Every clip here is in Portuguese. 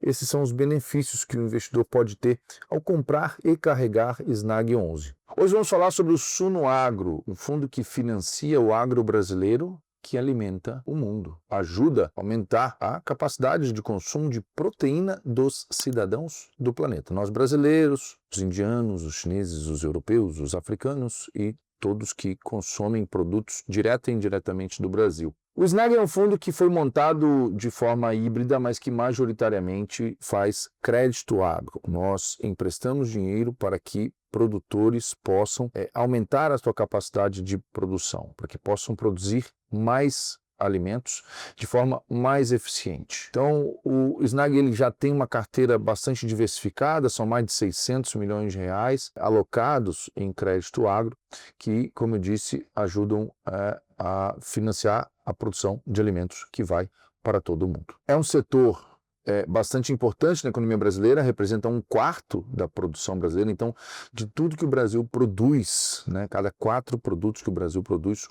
esses são os benefícios que o investidor pode ter ao comprar e carregar Snag 11. Hoje vamos falar sobre o Suno Agro, um fundo que financia o agro brasileiro, que alimenta o mundo, ajuda a aumentar a capacidade de consumo de proteína dos cidadãos do planeta. Nós brasileiros, os indianos, os chineses, os europeus, os africanos e todos que consomem produtos direta e indiretamente do Brasil. O Snag é um fundo que foi montado de forma híbrida, mas que majoritariamente faz crédito agro. Nós emprestamos dinheiro para que produtores possam aumentar a sua capacidade de produção, para que possam produzir mais alimentos de forma mais eficiente. Então, o Snag ele já tem uma carteira bastante diversificada, são mais de 600 milhões de reais alocados em crédito agro, que, como eu disse, ajudam a financiar a produção de alimentos que vai para todo mundo. É um setor bastante importante na economia brasileira, representa 1/4 da produção brasileira. Então, de tudo que o Brasil produz, né, cada 4 produtos que o Brasil produz,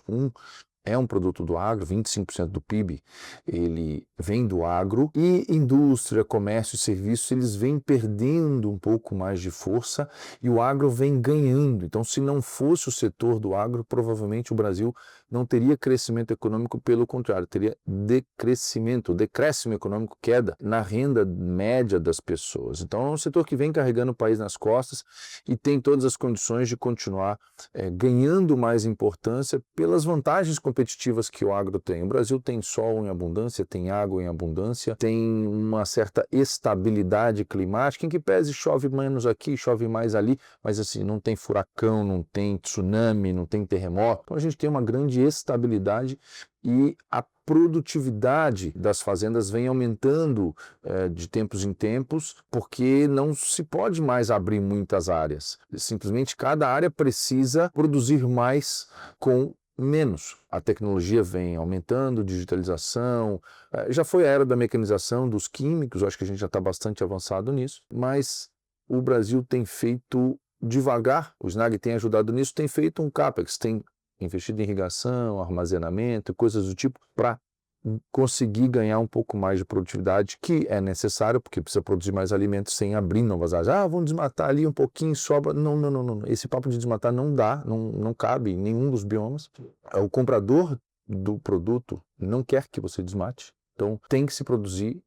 é um produto do agro, 25% do PIB ele vem do agro, e indústria, comércio e serviços eles vêm perdendo um pouco mais de força e o agro vem ganhando. Então, se não fosse o setor do agro, provavelmente o Brasil não teria crescimento econômico, pelo contrário, teria decréscimo econômico, queda na renda média das pessoas. Então, é um setor que vem carregando o país nas costas e tem todas as condições de continuar ganhando mais importância pelas vantagens competitivas que o agro tem. O Brasil tem sol em abundância, tem água em abundância, tem uma certa estabilidade climática, em que pese chove menos aqui, chove mais ali, mas assim, não tem furacão, não tem tsunami, não tem terremoto. Então a gente tem uma grande estabilidade e a produtividade das fazendas vem aumentando de tempos em tempos, porque não se pode mais abrir muitas áreas. Simplesmente cada área precisa produzir mais com menos. A tecnologia vem aumentando, digitalização, já foi a era da mecanização, dos químicos, eu acho que a gente já está bastante avançado nisso, mas o Brasil tem feito devagar, o Snag tem ajudado nisso, tem feito um CAPEX, tem investido em irrigação, armazenamento, coisas do tipo, para conseguir ganhar um pouco mais de produtividade, que é necessário, porque precisa produzir mais alimentos sem abrir novas áreas. Vamos desmatar ali um pouquinho, sobra. Não, não, não, não. Esse papo de desmatar não dá, não cabe em nenhum dos biomas. O comprador do produto não quer que você desmate, então tem que se produzir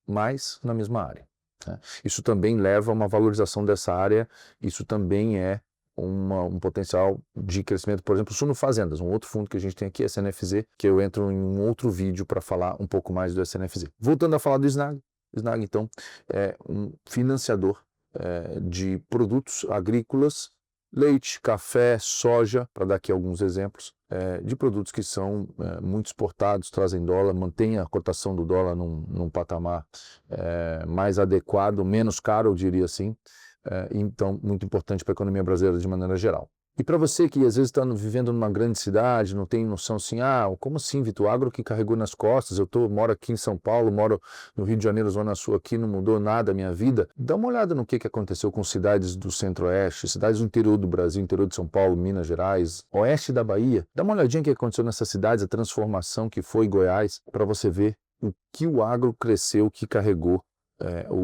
mais na mesma área, né? Isso também leva a uma valorização dessa área, isso também é um potencial de crescimento. Por exemplo, o Suno Fazendas, um outro fundo que a gente tem aqui, é SNFZ, que eu entro em um outro vídeo para falar um pouco mais do SNFZ. Voltando a falar do Snag, Snag então é um financiador de produtos agrícolas, leite, café, soja, para dar aqui alguns exemplos, de produtos que são muito exportados, trazem dólar, mantém a cotação do dólar num patamar mais adequado, menos caro, eu diria assim. Então, muito importante para a economia brasileira de maneira geral. E para você que às vezes está vivendo numa grande cidade, não tem noção assim, como assim, Vitor, o agro que carregou nas costas, moro aqui em São Paulo, moro no Rio de Janeiro, Zona Sul, aqui não mudou nada a minha vida. Dá uma olhada no que aconteceu com cidades do Centro-Oeste, cidades do interior do Brasil, interior de São Paulo, Minas Gerais, oeste da Bahia. Dá uma olhadinha no que aconteceu nessas cidades, a transformação que foi Goiás, para você ver o que o agro cresceu, que carregou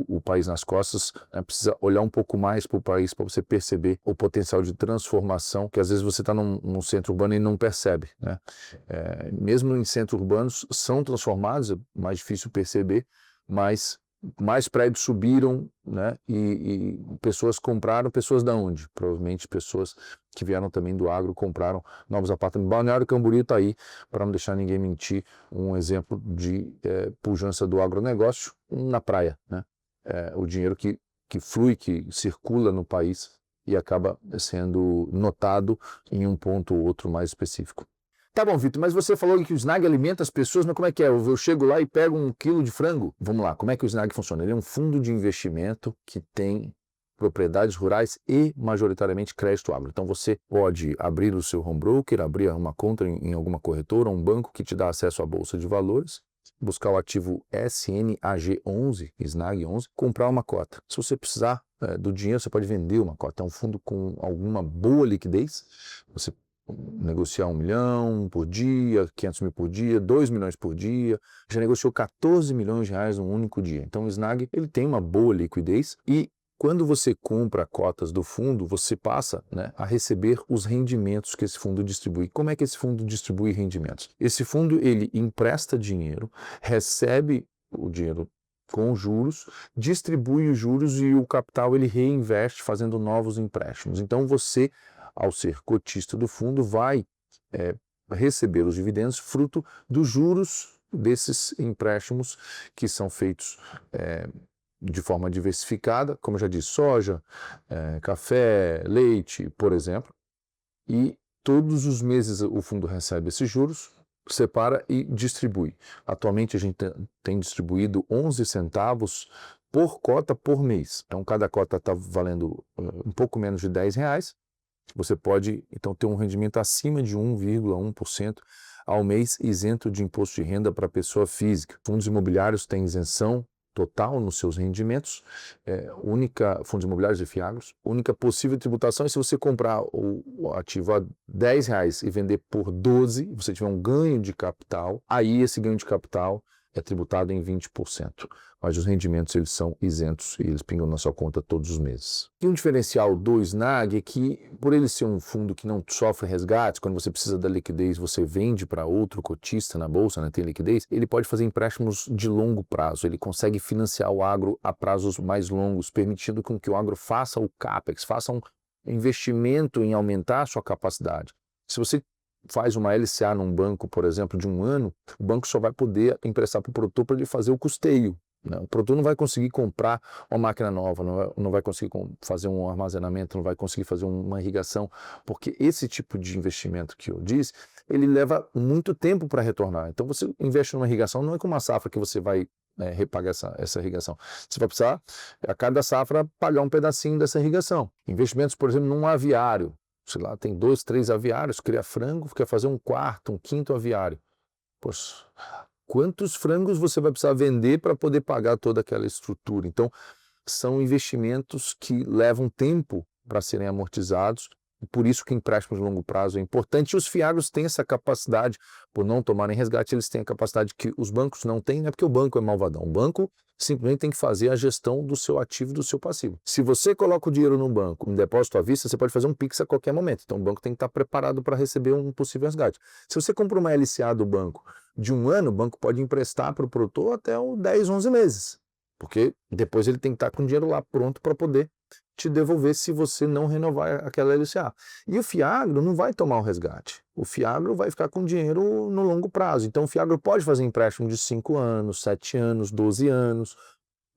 o país nas costas. Precisa olhar um pouco mais para o país para você perceber o potencial de transformação, que às vezes você está num centro urbano e não percebe, né? Mesmo em centros urbanos são transformados, é mais difícil perceber, mas mais prédios subiram, né? E pessoas compraram, pessoas da onde? Provavelmente pessoas que vieram também do agro, compraram novos apartamentos. Balneário Camboriú está aí, para não deixar ninguém mentir, um exemplo de pujança do agronegócio na praia, né? O dinheiro que flui, que circula no país e acaba sendo notado em um ponto ou outro mais específico. Tá bom, Vitor, mas você falou que o Snag alimenta as pessoas, mas como é que é? Eu chego lá e pego 1 quilo de frango? Vamos lá, como é que o Snag funciona? Ele é um fundo de investimento que tem propriedades rurais e, majoritariamente, crédito agro. Então, você pode abrir o seu home broker, abrir uma conta em alguma corretora, um banco que te dá acesso à Bolsa de Valores, buscar o ativo SNAG11, Snag 11, comprar uma cota. Se você precisar do dinheiro, você pode vender uma cota. É um fundo com alguma boa liquidez, você negociar 1 milhão por dia, 500 mil por dia, 2 milhões por dia, já negociou 14 milhões de reais num único dia. Então o Snag ele tem uma boa liquidez e quando você compra cotas do fundo, você passa, né, a receber os rendimentos que esse fundo distribui. Como é que esse fundo distribui rendimentos? Esse fundo ele empresta dinheiro, recebe o dinheiro com juros, distribui os juros e o capital ele reinveste fazendo novos empréstimos. Então você, ao ser cotista do fundo, vai receber os dividendos fruto dos juros desses empréstimos que são feitos de forma diversificada, como eu já disse, soja, café, leite, por exemplo, e todos os meses o fundo recebe esses juros, separa e distribui. Atualmente a gente tem distribuído 11 centavos por cota por mês. Então cada cota está valendo um pouco menos de R$10. Você pode então ter um rendimento acima de 1,1% ao mês isento de imposto de renda para pessoa física. Fundos imobiliários têm isenção total nos seus rendimentos, fundos imobiliários e fiagros, única possível tributação é se você comprar o ativo a R$10 e vender por 12, você tiver um ganho de capital, aí esse ganho de capital é tributado em 20%, mas os rendimentos eles são isentos e eles pingam na sua conta todos os meses. E um diferencial do Snag é que, por ele ser um fundo que não sofre resgates, quando você precisa da liquidez, você vende para outro cotista na bolsa, né, tem liquidez, ele pode fazer empréstimos de longo prazo, ele consegue financiar o agro a prazos mais longos, permitindo com que o agro faça o CAPEX, faça um investimento em aumentar a sua capacidade. Se você faz uma LCA num banco, por exemplo, de 1 ano, o banco só vai poder emprestar para o produtor para ele fazer o custeio. Né? O produtor não vai conseguir comprar uma máquina nova, não vai conseguir fazer um armazenamento, não vai conseguir fazer uma irrigação, porque esse tipo de investimento que eu disse, ele leva muito tempo para retornar. Então você investe numa irrigação, não é com uma safra que você vai repagar essa irrigação. Você vai precisar, a cada safra, pagar um pedacinho dessa irrigação. Investimentos, por exemplo, num aviário. Sei lá, tem 2, 3 aviários, cria frango, quer fazer um quarto, um quinto aviário. Poxa, quantos frangos você vai precisar vender para poder pagar toda aquela estrutura? Então, são investimentos que levam tempo para serem amortizados, e por isso que empréstimos de longo prazo é importante. E os fiagros têm essa capacidade, por não tomarem resgate, eles têm a capacidade que os bancos não têm, não é porque o banco é malvadão. O banco simplesmente tem que fazer a gestão do seu ativo e do seu passivo. Se você coloca o dinheiro no banco, em depósito à vista, você pode fazer um Pix a qualquer momento. Então o banco tem que estar preparado para receber um possível resgate. Se você compra uma LCA do banco de 1 ano, o banco pode emprestar para o produtor até 10, 11 meses. Porque depois ele tem que estar com o dinheiro lá pronto para poder te devolver se você não renovar aquela LCA. E o fiagro não vai tomar o resgate. O fiagro vai ficar com dinheiro no longo prazo. Então o fiagro pode fazer empréstimo de 5 anos, 7 anos, 12 anos,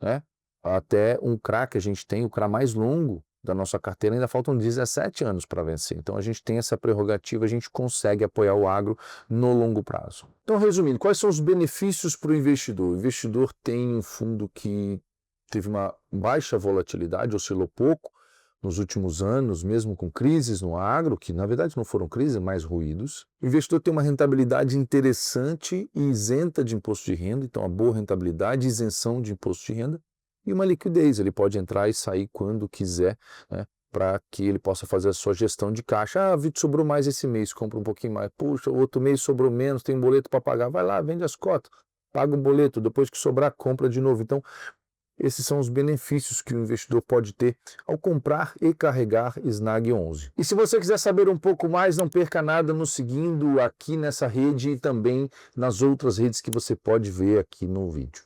né? Até um CRA que a gente tem, o CRA mais longo da nossa carteira, ainda faltam 17 anos para vencer. Então a gente tem essa prerrogativa, a gente consegue apoiar o agro no longo prazo. Então, resumindo, quais são os benefícios para o investidor? O investidor tem um fundo que teve uma baixa volatilidade, oscilou pouco nos últimos anos, mesmo com crises no agro, que na verdade não foram crises, mas ruídos. O investidor tem uma rentabilidade interessante e isenta de imposto de renda, então uma boa rentabilidade, isenção de imposto de renda e uma liquidez, ele pode entrar e sair quando quiser, né, para que ele possa fazer a sua gestão de caixa. Ah, Vitor, sobrou mais esse mês, compra um pouquinho mais. Puxa, outro mês sobrou menos, tem um boleto para pagar. Vai lá, vende as cotas, paga o boleto, depois que sobrar, compra de novo. Então, esses são os benefícios que o investidor pode ter ao comprar e carregar Snag 11. E se você quiser saber um pouco mais, não perca nada nos seguindo aqui nessa rede e também nas outras redes que você pode ver aqui no vídeo.